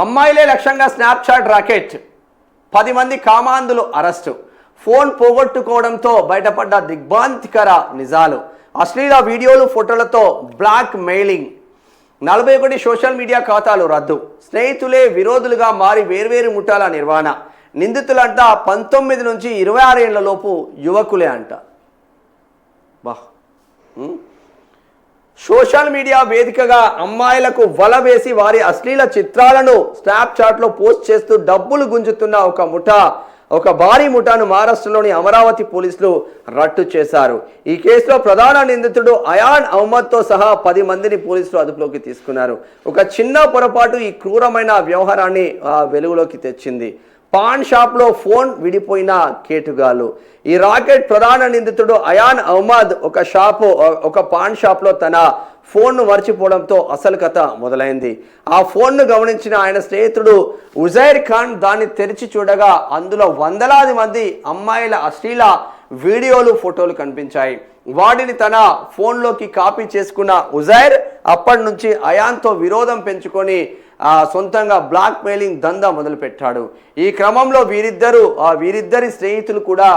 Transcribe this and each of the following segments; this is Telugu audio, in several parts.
అమ్మాయిలే లక్ష్యంగా స్నాప్చాట్ రాకెట్, 10 మంది కామాంధులు అరెస్టు, ఫోన్ పోగొట్టుకోవడంతో బయటపడ్డ దిగ్భ్రాంతికర నిజాలు, అశ్లీల వీడియోలు ఫోటోలతో బ్లాక్ మెయిలింగ్, 41 సోషల్ మీడియా ఖాతాలు రద్దు, స్నేహితులే విరోధులుగా మారి వేర్వేరు ముఠాల నిర్వహణ, నిందితులంతా 19 నుంచి 26 ఏళ్ల లోపు యువకులే అంట. బా సోషల్ మీడియా వేదికగా అమ్మాయిలకు వల వేసి వారి అశ్లీల చిత్రాలను స్నాప్చాట్లో పోస్ట్ చేస్తూ డబ్బులు గుంజుతున్న ఒక భారీ ముఠాను మహారాష్ట్రలోని అమరావతి పోలీసులు రట్టు చేశారు. ఈ కేసులో ప్రధాన నిందితుడు అయాన్ అహ్మద్తో సహా 10 మందిని పోలీసులు అదుపులోకి తీసుకున్నారు. ఒక చిన్న పొరపాటు ఈ క్రూరమైన వ్యవహారాన్ని వెలుగులోకి తెచ్చింది. పాన్ షాప్లో ఫోన్ విడిపోయిన కేటుగాలు. ఈ రాకెట్ ప్రధాన నిందితుడు అయాన్ అహ్మద్ ఒక పాన్ షాప్లో తన ఫోన్ను మర్చిపోవడంతో అసలు కథ మొదలైంది. ఆ ఫోన్ను గమనించిన ఆయన స్నేహితుడు ఉజైర్ ఖాన్ దాన్ని తెరిచి చూడగా అందులో వందలాది మంది అమ్మాయిల అశ్లీల వీడియోలు ఫోటోలు కనిపించాయి. వాటిని తన ఫోన్లోకి కాపీ చేసుకున్న ఉజైర్ అప్పటి నుంచి అయాన్తో విరోధం పెంచుకొని సొంతంగా బ్లాక్ మెయిలింగ్ దందా మొదలుపెట్టాడు. ఈ క్రమంలో వీరిద్దరి స్నేహితులు కూడా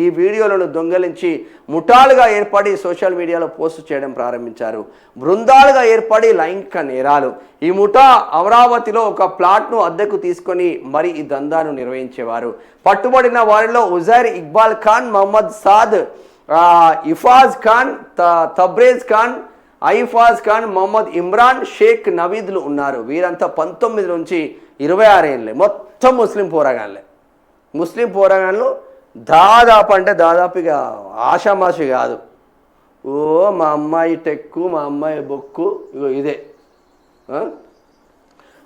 ఈ వీడియోలను దొంగలించి ముఠాలుగా ఏర్పడి సోషల్ మీడియాలో పోస్టు చేయడం ప్రారంభించారు. బృందాలుగా ఏర్పడి లైంగిక నేరాలు. ఈ ముఠా అమరావతిలో ఒక ప్లాట్ను అద్దెకు తీసుకొని మరి ఈ దందాను నిర్వహించేవారు. పట్టుబడిన వారిలో ఉజైర్, ఇక్బాల్ ఖాన్, మహమ్మద్ సాద్, ఇఫాజ్ ఖాన్, తబ్రేజ్ ఖాన్, ఐఫాజ్ ఖాన్, మొహమ్మద్ ఇమ్రాన్, షేక్ నవీద్లు ఉన్నారు. వీరంతా 19 నుంచి 26 ఏళ్ళే. మొత్తం ముస్లిం పోరాగాన్లు దాదాపుగా ఆషామాషి కాదు. మా అమ్మాయి టెక్కు, మా అమ్మాయి బొక్కు, ఇదే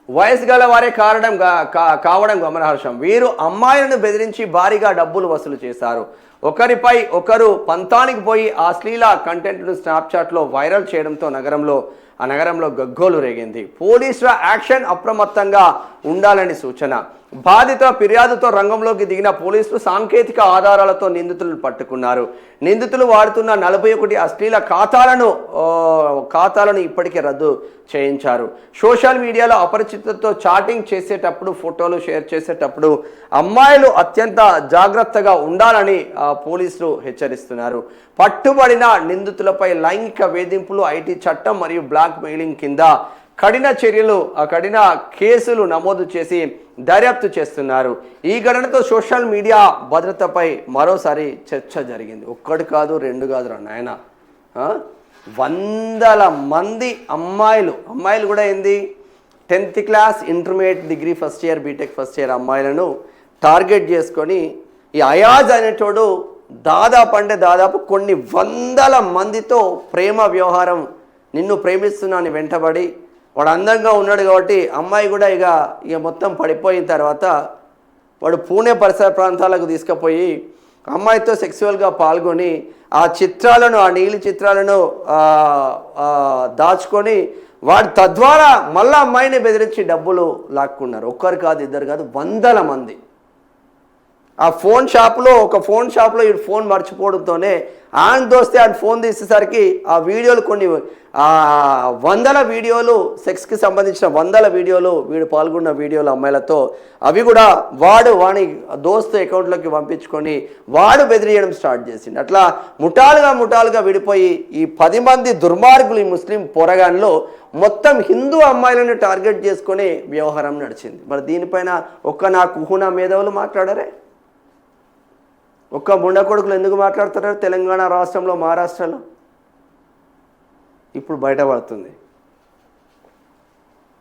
వయసు గల వారే కావడం గమనార్హం. వీరు అమ్మాయిలను బెదిరించి భారీగా డబ్బులు వసూలు చేశారు. ఒకరిపై ఒకరు పంతానికి పోయి ఆ అశ్లీల కంటెంట్ను స్నాప్చాట్లో వైరల్ చేయడంతో నగరంలో గగ్గోలు రేగింది. పోలీసుల యాక్షన్, అప్రమత్తంగా ఉండాలని సూచన. బాధిత ఫిర్యాదుతో రంగంలోకి దిగిన పోలీసులు సాంకేతిక ఆధారాలతో నిందితులను పట్టుకున్నారు. నిందితులు వాడుతున్న 41 అశ్లీల ఖాతాలను ఇప్పటికే రద్దు చేయించారు. సోషల్ మీడియాలో అపరిచితులతో చాటింగ్ చేసేటప్పుడు, ఫోటోలు షేర్ చేసేటప్పుడు అమ్మాయిలు అత్యంత జాగ్రత్తగా ఉండాలని పోలీసులు హెచ్చరిస్తున్నారు. పట్టుబడిన నిందితులపై లైంగిక వేధింపులు, ఐటీ చట్టం మరియు బ్లాక్ మెయిలింగ్ కింద కఠిన కేసులు నమోదు చేసి దర్యాప్తు చేస్తున్నారు. ఈ ఘటనతో సోషల్ మీడియా భద్రతపై మరోసారి చర్చ జరిగింది. ఒక్కడు కాదు, 2 కాదు నాయన, వందల మంది అమ్మాయిలు కూడా ఏంది 10th class, intermediate, degree first year, BTech first year అమ్మాయిలను టార్గెట్ చేసుకొని ఈ అయాజ్ అనేటోడు దాదాపు కొన్ని వందల మందితో ప్రేమ వ్యవహారం, నిన్ను ప్రేమిస్తున్నాను వెంటబడి, వాడు అందంగా ఉన్నాడు కాబట్టి అమ్మాయి కూడా ఇక మొత్తం పడిపోయిన తర్వాత వాడు పూణే పరిసర ప్రాంతాలకు తీసుకుపోయి అమ్మాయితో సెక్సువల్గా పాల్గొని ఆ నీలి చిత్రాలను దాచుకొని వాడు తద్వారా మళ్ళీ అమ్మాయిని బెదిరించి డబ్బులు లాక్కున్నారు. ఒక్కరు కాదు, 2 కాదు, వందల మంది. ఆ ఫోన్ షాప్లో ఈ ఫోన్ మర్చిపోవడంతోనే ఆయన దోస్తే ఆయన ఫోన్ తీసేసరికి ఆ వీడియోలు కొన్ని వందల వీడియోలు, సెక్స్కి సంబంధించిన వందల వీడియోలు, వీడు పాల్గొన్న వీడియోలు అమ్మాయిలతో, అవి కూడా వాని దోస్తు అకౌంట్లోకి పంపించుకొని వాడు బెదిరియడం స్టార్ట్ చేసిండు. అట్లా ముఠాలుగా విడిపోయి ఈ 10 మంది దుర్మార్గులు, ఈ ముస్లిం పొరగాన్లో మొత్తం హిందూ అమ్మాయిలను టార్గెట్ చేసుకుని వ్యవహారం నడిచింది. మరి దీనిపైన నా కుహునా మేధావులు మాట్లాడారే? ఒక్క ముండకొడుకులు ఎందుకు మాట్లాడుతున్నారు? తెలంగాణ రాష్ట్రంలో, మహారాష్ట్రలో ఇప్పుడు బయటపడుతుంది.